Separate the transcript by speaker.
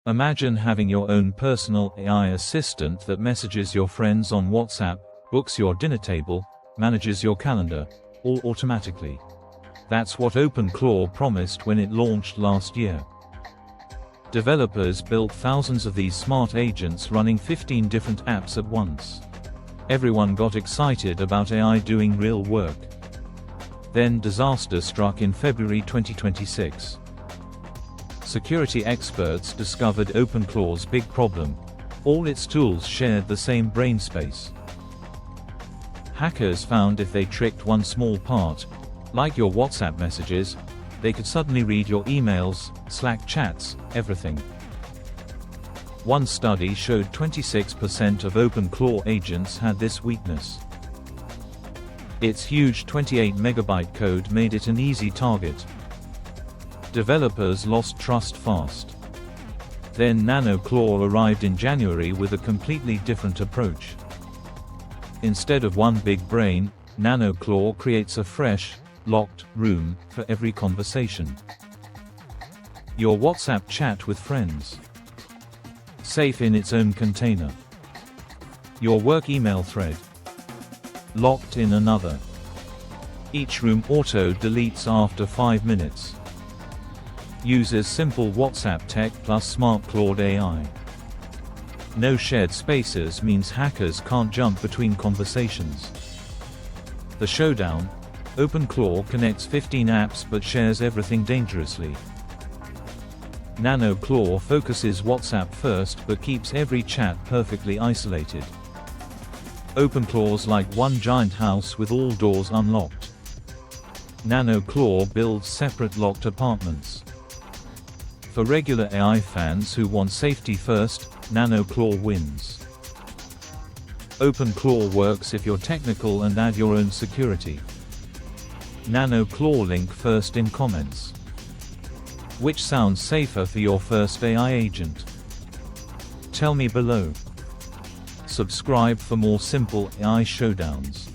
Speaker 1: Imagine having your own personal AI assistant that messages your friends on WhatsApp, books your dinner table, manages your calendar, all automatically. That's what OpenClaw promised when it launched last year. Developers built thousands of these smart agents running 15 different apps at once. Everyone got excited about AI doing real work. Then disaster struck in February 2026. Security experts discovered OpenClaw's big problem: all its tools shared the same brain space. Hackers found if they tricked one small part, like your WhatsApp messages, they could suddenly read your emails, Slack chats, everything. One study showed 26% of OpenClaw agents had this weakness. Its huge 28-megabyte code made it an easy target. Developers lost trust fast. Then NanoClaw arrived in January with a completely different approach. Instead of one big brain, NanoClaw creates a fresh, locked room for every conversation. Your WhatsApp chat with friends, safe in its own container. Your work email thread, locked in another. Each room auto-deletes after 5 minutes. Uses simple WhatsApp tech plus smart Claude AI. No shared spaces means hackers can't jump between conversations. The Showdown: OpenClaw connects 15 apps but shares everything dangerously. NanoClaw focuses WhatsApp first but keeps every chat perfectly isolated. OpenClaw's like one giant house with all doors unlocked. NanoClaw builds separate locked apartments. For regular AI fans who want safety first, NanoClaw wins. OpenClaw works if you're technical and add your own security. NanoClaw link first in comments. Which sounds safer for your first AI agent? Tell me below. Subscribe for more simple AI showdowns.